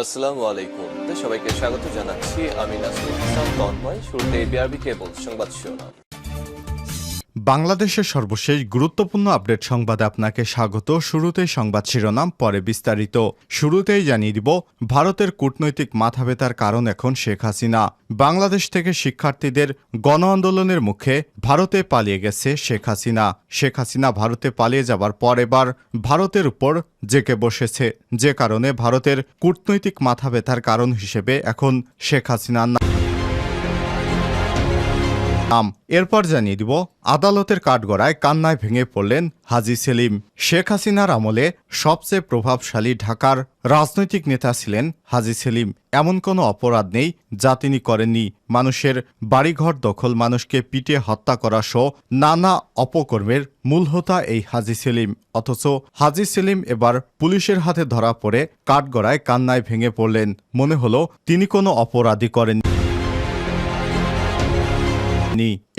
আসসালামু আলাইকুম। সবাইকে স্বাগত জানাচ্ছি। আমি নাসরুল হাসান তন্ময়। শুরুতে বিআরবি কেবল সংবাদ শিরোনাম। বাংলাদেশের সর্বশেষ গুরুত্বপূর্ণ আপডেট সংবাদে আপনাকে স্বাগত। শুরুতেই সংবাদ শিরোনাম, পরে বিস্তারিত। শুরুতেই জানিয়ে দিব, ভারতের কূটনৈতিক মাথাব্যথার কারণ এখন শেখ হাসিনা। বাংলাদেশ থেকে শিক্ষার্থীদের গণ আন্দোলনের মুখে ভারতে পালিয়ে গেছে শেখ হাসিনা। শেখ হাসিনা ভারতে পালিয়ে যাবার পর এবার ভারতের উপর জেঁকে বসেছে, যে কারণে ভারতের কূটনৈতিক মাথাব্যথার কারণ হিসেবে এখন শেখ হাসিনার নাম। এরপর জানিয়ে দিব, আদালতের কাঠগড়ায় কান্নায় ভেঙে পড়লেন হাজী সেলিম। শেখ হাসিনার আমলে সবচেয়ে প্রভাবশালী ঢাকার রাজনৈতিক নেতা ছিলেন হাজী সেলিম। এমন কোনো অপরাধ নেই যা তিনি করেননি। মানুষের বাড়িঘর দখল, মানুষকে পিটিয়ে হত্যা করা সহ নানা অপকর্মের মূল হোতা এই হাজী সেলিম। অথচ হাজী সেলিম এবার পুলিশের হাতে ধরা পড়ে কাঠগড়ায় কান্নায় ভেঙে পড়লেন। মনে হলো তিনি কোনো অপরাধী করেননি।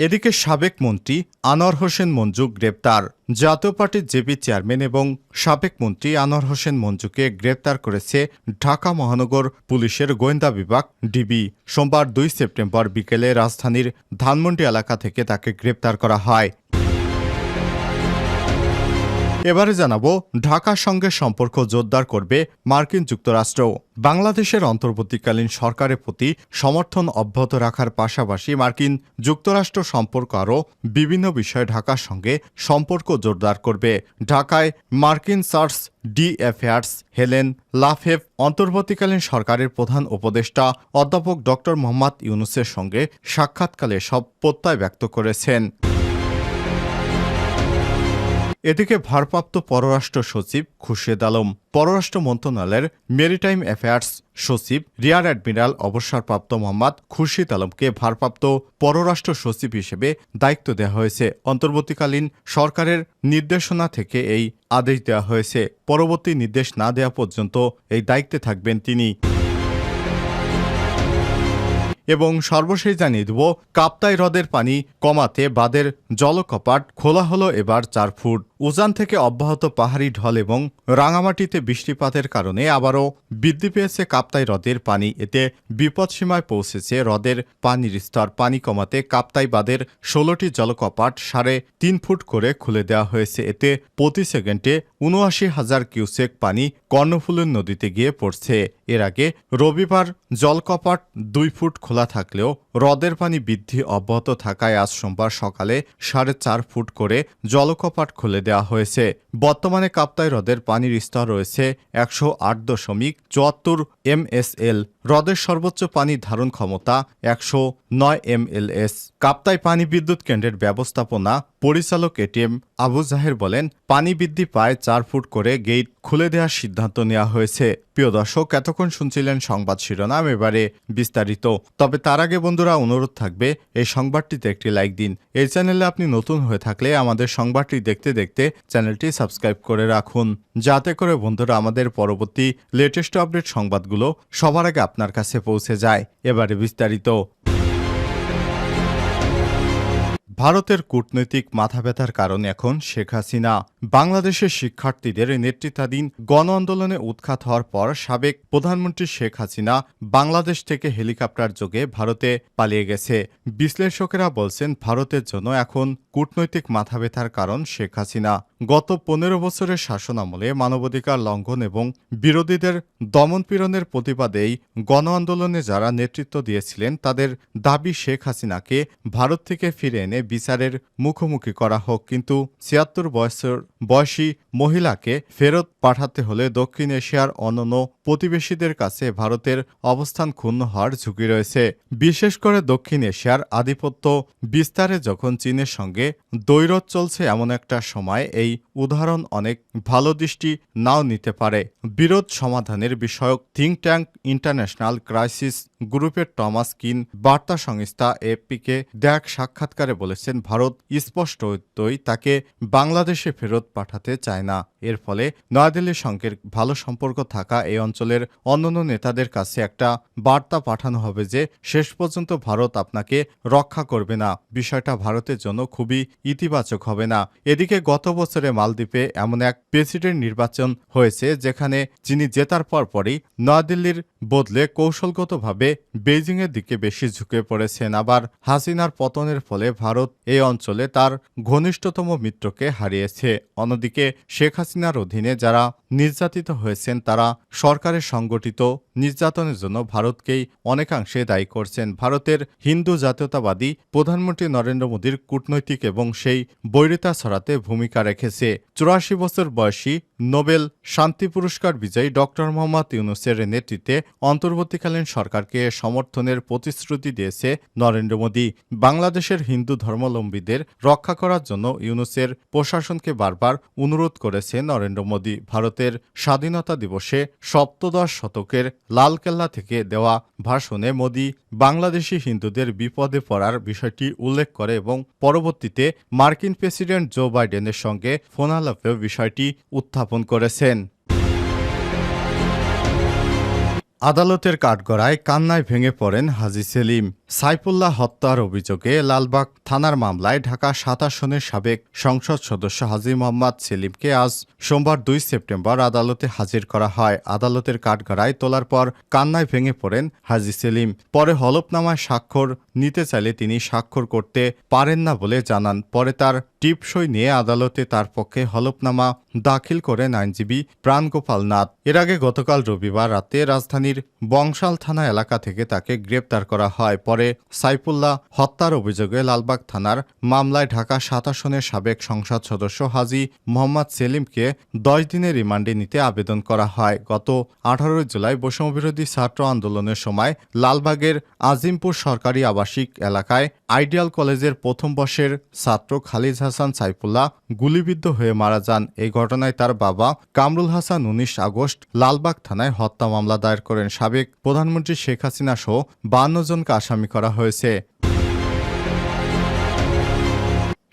এদিকে সাবেক মন্ত্রী আনোয়ার হোসেন মঞ্জু গ্রেপ্তার। জাতীয় পার্টির জেপি চেয়ারম্যান এবং সাবেক মন্ত্রী আনোয়ার হোসেন মঞ্জুকে গ্রেপ্তার করেছে ঢাকা মহানগর পুলিশের গোয়েন্দা বিভাগ ডিবি। সোমবার 2 সেপ্টেম্বর বিকেলে রাজধানীর ধানমন্ডি এলাকা থেকে তাকে গ্রেপ্তার করা হয়। এবারে জানাবো, ঢাকার সঙ্গে সম্পর্ক জোরদার করবে মার্কিন যুক্তরাষ্ট্র। বাংলাদেশের অন্তর্বর্তীকালীন সরকারের প্রতি সমর্থন অব্যাহত রাখার পাশাপাশি মার্কিন যুক্তরাষ্ট্র সম্পর্ক আরও বিভিন্ন বিষয়ে ঢাকার সঙ্গে সম্পর্ক জোরদার করবে। ঢাকায় মার্কিন চার্চ ডি অ্যাফেয়ার্স হেলেন লাফেভ অন্তর্বর্তীকালীন সরকারের প্রধান উপদেষ্টা অধ্যাপক ড মোহাম্মদ ইউনূসের সঙ্গে সাক্ষাৎকালে সব প্রত্যয় ব্যক্ত করেছেন। এদিকে ভারপ্রাপ্ত পররাষ্ট্র সচিব খুরশেদ আলম, পররাষ্ট্র মন্ত্রণালয়ের মেরিটাইম অ্যাফেয়ার্স সচিব রিয়ার অ্যাডমিরাল অবসরপ্রাপ্ত মোহাম্মদ খুরশিদ আলমকে ভারপ্রাপ্ত পররাষ্ট্র সচিব হিসেবে দায়িত্ব দেওয়া হয়েছে। অন্তর্বর্তীকালীন সরকারের নির্দেশনা থেকে এই আদেশ দেওয়া হয়েছে। পরবর্তী নির্দেশ না দেওয়া পর্যন্ত এই দায়িত্বে থাকবেন তিনি। এবং সর্বশেষ জানিয়ে দেব, কাপ্তাই হ্রদের পানি কমাতে বাঁধের জলকপাট খোলা হলো এবার 4 ফুট। উজান থেকে অব্যাহত পাহাড়ি ঢল এবং রাঙামাটিতে বৃষ্টিপাতের কারণে আবারও বৃদ্ধি পেয়েছে কাপ্তাই হ্রদের পানি। এতে বিপদসীমায় পৌঁছেছে হ্রদের পানির স্তর। পানি কমাতে কাপ্তাই বাঁধের 16টি জলকপাট 3.5 ফুট করে খুলে দেওয়া হয়েছে। এতে প্রতি সেকেন্ডে ৭৯,০০০ কিউসেক পানি কর্ণফুলী নদীতে গিয়ে পড়ছে। এর আগে রবিবার জলকপাট 2 ফুট খোলা থাকলেও হ্রদের পানি বৃদ্ধি অব্যাহত থাকায় আজ সোমবার সকালে 4.5 ফুট করে জলকপাট খুলে দেওয়া হয়েছে। বর্তমানে কাপ্তাই হ্রদের পানির স্তর রয়েছে 108.74 MSL। হ্রদের সর্বোচ্চ পানি ধারণ ক্ষমতা 109 MLS। কাপ্তাই পানি বিদ্যুৎ কেন্দ্রের ব্যবস্থাপনা পরিচালক এটিএম আবু জাহের বলেন, পানি বৃদ্ধি পায় 4 ফুট করে গেট খুলে দেওয়ার সিদ্ধান্ত নেওয়া হয়েছে। প্রিয় দর্শক, এতক্ষণ শুনছিলেন সংবাদ শিরোনাম, এবারে বিস্তারিত। তবে তার আগে বন্ধুরা, অনুরোধ থাকবে এই সংবাদটিতে একটি লাইক দিন। এই চ্যানেলে আপনি নতুন হয়ে থাকলে আমাদের সংবাদটি দেখতে দেখতে চ্যানেলটি সাবস্ক্রাইব করে রাখুন, যাতে করে বন্ধুরা আমাদের পরবর্তী লেটেস্ট আপডেট সংবাদগুলো সবার আগে আপনার কাছে পৌঁছে যায়। এবারে বিস্তারিত। ভারতের কূটনৈতিক মাথাব্যথার কারণ এখন শেখ হাসিনা। বাংলাদেশের শিক্ষার্থীদের নেতৃত্বাধীন গণ আন্দোলনে উৎখাত হওয়ার পর সাবেক প্রধানমন্ত্রী শেখ হাসিনা বাংলাদেশ থেকে হেলিকপ্টার যোগে ভারতে পালিয়ে গেছে। বিশ্লেষকেরা বলছেন, ভারতের জন্য এখন কূটনৈতিক মাথাব্যথার কারণ শেখ হাসিনা। গত 15 বছরের শাসনামলে মানবাধিকার লঙ্ঘন এবং বিরোধীদের দমনপীড়নের প্রতিবাদেই গণ আন্দোলনে যারা নেতৃত্ব দিয়েছিলেন তাদের দাবি শেখ হাসিনাকে ভারত থেকে ফিরে এনে বিচারের মুখোমুখি করা হোক। কিন্তু 76 বয়সী মহিলাকে ফেরত পাঠাতে হলে দক্ষিণ এশিয়ার অন্যান্য প্রতিবেশীদের কাছে ভারতের অবস্থান ক্ষুণ্ণ হওয়ার ঝুঁকি রয়েছে। বিশেষ করে দক্ষিণ এশিয়ার আধিপত্য বিস্তারে যখন চীনের সঙ্গে দ্বৈরথ চলছে, এমন একটা সময় এই উদাহরণ অনেক ভালো দৃষ্টি নাও নিতে পারে। বিরোধ সমাধানের বিষয়ক থিঙ্ক ট্যাঙ্ক ইন্টারন্যাশনাল ক্রাইসিস গ্রুপের টমাস কিন বার্তা সংস্থা এএফপিকে দেয়া এক সাক্ষাৎকারে বলেছেন, ভারত স্পষ্টতই তাকে বাংলাদেশে ফেরত পাঠাতে চায় না। এর ফলে নয়াদিল্লির সঙ্গে ভালো সম্পর্ক থাকা এই অঞ্চলের অন্যান্য নেতাদের কাছে একটা বার্তা পাঠানো হবে যে শেষ পর্যন্ত ভারত আপনাকে রক্ষা করবে না। বিষয়টা ভারতের জন্য খুবই ইতিবাচক হবে না। এদিকে গত বছরে মালদ্বীপে এমন এক প্রেসিডেন্ট নির্বাচন হয়েছে যেখানে যিনি জেতার পরপরই নয়াদিল্লির বদলে কৌশলগতভাবে বেইজিংয়ের দিকে বেশি ঝুঁকে পড়েছেন। আবার হাসিনার পতনের ফলে ভারত এই অঞ্চলে তার ঘনিষ্ঠতম মিত্রকে হারিয়েছে। অন্যদিকে শেখ হাসিনার অধীনে যারা নির্যাতিত হয়েছেন তারা সরকারের সংগঠিত নির্যাতনের জন্য ভারতকেই অনেকাংশে দায়ী করছেন। ভারতের হিন্দু জাতীয়তাবাদী প্রধানমন্ত্রী নরেন্দ্র মোদীর কূটনৈতিক এবং সেই বৈরিতা ছড়াতে ভূমিকা রেখেছে। ৮৪ বছর বয়সী নোবেল শান্তি পুরস্কার বিজয়ী ড. মোহাম্মদ ইউনূসের নেতৃত্বে অন্তর্বর্তীকালীন সরকারকে সমর্থনের প্রতিশ্রুতি দিয়েছে নরেন্দ্র মোদী। বাংলাদেশের হিন্দু ধর্মাবলম্বীদের রক্ষা করার জন্য ইউনূসের প্রশাসনকে বারবার অনুরোধ করেছে নরেন্দ্র মোদী। ভারতের স্বাধীনতা দিবসে সপ্তদশ শতকের লালকেল্লা থেকে দেওয়া ভাষণে মোদী বাংলাদেশি হিন্দুদের বিপদে পড়ার বিষয়টি উল্লেখ করে এবং পরবর্তীতে মার্কিন প্রেসিডেন্ট জো বাইডেনের সঙ্গে ফোনালাপেও বিষয়টি উত্থাপন করেছেন। আদালতের কাঠগড়ায় কান্নায় ভেঙে পড়েন হাজী সেলিম। সাইফুল্লাহ হত্যার অভিযোগে লালবাগ থানার মামলায় ঢাকা ৭ আসনের সাবেক সংসদ সদস্য হাজী মোহাম্মদ সেলিমকে আজ সোমবার ২ সেপ্টেম্বর আদালতে হাজির করা হয়। আদালতের কাঠগড়ায় তোলার পর কান্নায় ভেঙে পড়েন হাজী সেলিম। পরে হলফনামায় স্বাক্ষর নিতে চাইলে তিনি স্বাক্ষর করতে পারেন না বলে জানান। পরে তার টিপসই নিয়ে আদালতে তার পক্ষে হলফনামা দাখিল করেন আইনজীবী প্রাণগোপাল নাথ। এর আগে গতকাল রবিবার রাতে রাজধানীর বংশাল থানা এলাকা থেকে তাকে গ্রেপ্তার করা হয়। পরে সাইফুল্লাহ হত্যার অভিযোগে লালবাগ থানার মামলায় ঢাকা ৭ আসনের সাবেক সংসদ সদস্য হাজী মোহাম্মদ সেলিমকে ১০ দিনের রিমান্ডে নিতে আবেদন করা হয়। গত ১৮ জুলাই বৈষম্যবিরোধী ছাত্র আন্দোলনের সময় লালবাগের আজিমপুর সরকারি আবাসিক এলাকায় আইডিয়াল কলেজের প্রথম বর্ষের ছাত্র খালিদ হাসান সাইফুল্লাহ গুলিবিদ্ধ হয়ে মারা যান। এই ঘটনায় তার বাবা কামরুল হাসান ১৯ আগস্ট লালবাগ থানায় হত্যা মামলা দায়ের করেন। সাবেক প্রধানমন্ত্রী শেখ হাসিনা সহ ৫২ জনকে আসামি করা হয়েছে।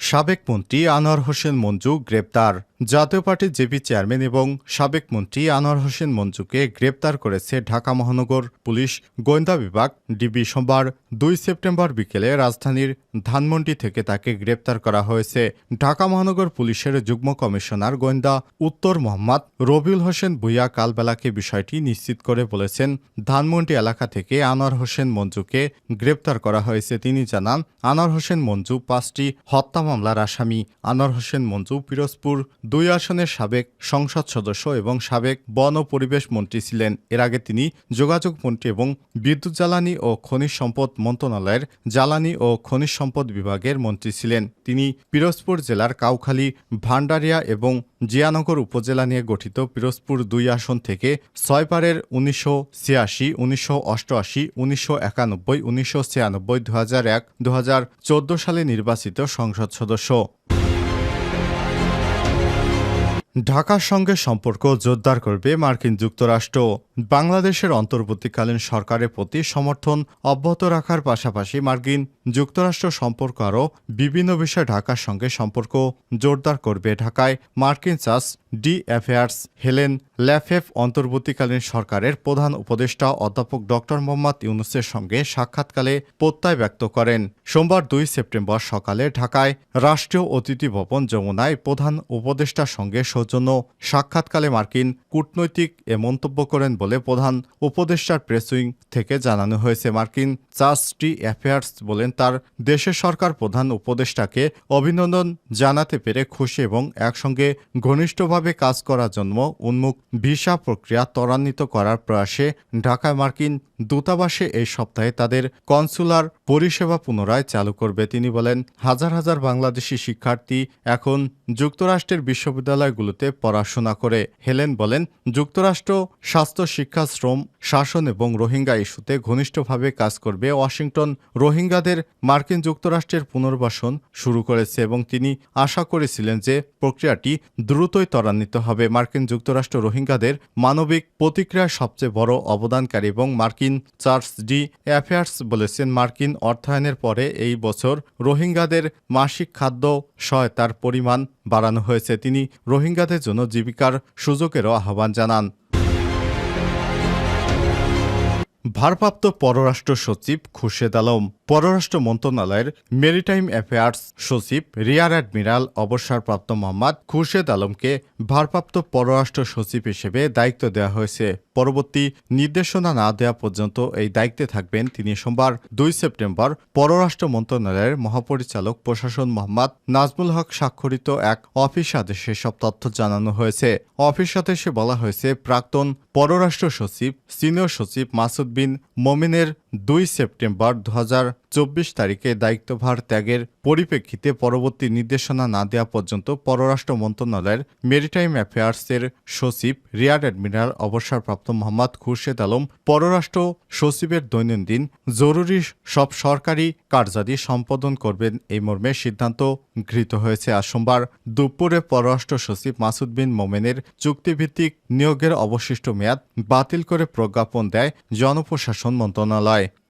সাবেক মন্ত্রী আনোয়ার হোসেন মঞ্জু গ্রেপ্তার। জাতীয় পার্টির জেপি চেয়ারম্যান এবং সাবেক মন্ত্রী আনোয়ার হোসেন মঞ্জুকে গ্রেপ্তার করেছে ঢাকা মহানগর পুলিশ গোয়েন্দা বিভাগ ডিবি। সোমবার ২ সেপ্টেম্বর বিকেলে রাজধানীর ধানমন্ডি থেকে তাকে গ্রেপ্তার করা হয়েছে। ঢাকা মহানগর পুলিশের যুগ্ম কমিশনার গোয়েন্দা উত্তর মোহাম্মদ রবিউল হোসেন ভূঁইয়া কালবেলাকে বিষয়টি নিশ্চিত করে বলেছেন, ধানমন্ডি এলাকা থেকে আনোয়ার হোসেন মঞ্জুকে গ্রেপ্তার করা হয়েছে। তিনি জানান, আনোয়ার হোসেন মঞ্জু ৫টি হত্যা মামলার আসামি। আনোয়ার হোসেন মঞ্জু পিরোজপুর ২ আসনের সাবেক সংসদ সদস্য এবং সাবেক বন ও পরিবেশ মন্ত্রী ছিলেন। এর আগে তিনি যোগাযোগ মন্ত্রী এবং বিদ্যুৎ জ্বালানি ও খনিজ সম্পদ মন্ত্রণালয়ের জ্বালানি ও খনিজ সম্পদ বিভাগের মন্ত্রী ছিলেন। তিনি পিরোজপুর জেলার কাউখালী, ভান্ডারিয়া এবং জিয়ানগর উপজেলা নিয়ে গঠিত পিরোজপুর ২ আসন থেকে ৬ বারের ১৯৮৬, ১৯৮৮, ১৯৯১, ১৯৯৬, ২০০১, ২০১৪ সালে নির্বাচিত সংসদ সদস্য। ঢাকার সঙ্গে সম্পর্ক জোরদার করবে মার্কিন যুক্তরাষ্ট্র। বাংলাদেশের অন্তর্বর্তীকালীন সরকারের প্রতি সমর্থন অব্যাহত রাখার পাশাপাশি মার্কিন যুক্তরাষ্ট্র সম্পর্ক আরও বিভিন্ন বিষয়ে ঢাকার সঙ্গে সম্পর্ক জোরদার করবে। ঢাকায় মার্কিন চার্জ ডি অ্যাফেয়ার্স হেলেন ল্যাফেফ অন্তর্বর্তীকালীন সরকারের প্রধান উপদেষ্টা অধ্যাপক ড. মোহাম্মদ ইউনূসের সঙ্গে সাক্ষাৎকালে প্রত্যয় ব্যক্ত করেন। সোমবার ২ সেপ্টেম্বর সকালে ঢাকায় রাষ্ট্রীয় অতিথি ভবন যমুনায় প্রধান উপদেষ্টার সঙ্গে সৌজন্য সাক্ষাৎকালে মার্কিন কূটনৈতিক এ মন্তব্য করেন বলে প্রধান উপদেষ্টার প্রেস উইং থেকে জানানো হয়েছে। মার্কিন চার্জ ডি অ্যাফেয়ার্স বলেন, তার দেশের সরকার প্রধান উপদেষ্টাকে অভিনন্দন জানাতে পেরে খুশি এবং একসঙ্গে ঘনিষ্ঠভাবে কাজ করার জন্য উন্মুখ। ভিসা প্রক্রিয়া ত্বরান্বিত করার প্রয়াসে ঢাকায় মার্কিন দূতাবাসে এই সপ্তাহে তাদের কনসুলার পরিষেবা পুনরায় চালু করবে। তিনি বলেন, হাজার হাজার বাংলাদেশি শিক্ষার্থী এখন যুক্তরাষ্ট্রের বিশ্ববিদ্যালয়গুলো দেশগুলোতে পড়াশোনা করে। হেলেন বলেন, যুক্তরাষ্ট্র স্বাস্থ্য, শিক্ষা, শ্রম, শাসন এবং রোহিঙ্গা ইস্যুতে ঘনিষ্ঠভাবে কাজ করবে। ওয়াশিংটন রোহিঙ্গাদের মার্কিন যুক্তরাষ্ট্রের পুনর্বাসন শুরু করেছে এবং তিনি আশা করেছিলেন যে প্রক্রিয়াটি দ্রুতই ত্বরান্বিত হবে। মার্কিন যুক্তরাষ্ট্র রোহিঙ্গাদের মানবিক প্রতিক্রিয়ার সবচেয়ে বড় অবদানকারী এবং মার্কিন চার্জ ডি অ্যাফেয়ার্স বলেছেন, মার্কিন অর্থায়নের পরে এই বছর রোহিঙ্গাদের মাসিক খাদ্য সহায়তার পরিমাণ বাড়ানো হয়েছে। তিনি রোহিঙ্গাদের জন্য জীবিকার সুযোগেরও আহ্বান জানান। ভারপ্রাপ্ত পররাষ্ট্র সচিব খুরশেদ আলম। পররাষ্ট্র মন্ত্রণালয়ের মেরিটাইম অ্যাফেয়ার্স সচিব রিয়ার অ্যাডমিরাল অবসরপ্রাপ্ত মোহাম্মদ খুরশেদ আলমকে ভারপ্রাপ্ত পররাষ্ট্র সচিব হিসেবে দায়িত্ব দেওয়া হয়েছে। পরবর্তী নির্দেশনা না দেওয়া পর্যন্ত এই দায়িত্বে থাকবেন তিনি। সোমবার 2 সেপ্টেম্বর পররাষ্ট্র মন্ত্রণালয়ের মহাপরিচালক প্রশাসন মোহাম্মদ নাজমুল হক স্বাক্ষরিত এক অফিস আদেশে সব তথ্য জানানো হয়েছে। অফিস আদেশে বলা হয়েছে, প্রাক্তন পররাষ্ট্র সচিব সিনিয়র সচিব মাসুদ বিন মোমেনের 2 সেপ্টেম্বর 2024 তারিখে দায়িত্বভার ত্যাগের পরিপ্রেক্ষিতে পরবর্তী নির্দেশনা না দেওয়া পর্যন্ত পররাষ্ট্র মন্ত্রণালয়ের মেরিটাইম অ্যাফেয়ার্সের সচিব রিয়ার অ্যাডমিরাল অবসরপ্রাপ্ত মোহাম্মদ খুরশেদ আলম পররাষ্ট্র সচিবের দৈনন্দিন জরুরি সব সরকারি কার্যাদি সম্পাদন করবেন, এই মর্মে সিদ্ধান্ত গৃহীত হয়েছে। আজ সোমবার দুপুরে পররাষ্ট্র সচিব মাসুদ বিন মোমেনের চুক্তিভিত্তিক নিয়োগের অবশিষ্ট মেয়াদ বাতিল করে প্রজ্ঞাপন দেয় জনপ্রশাসন মন্ত্রণালয়।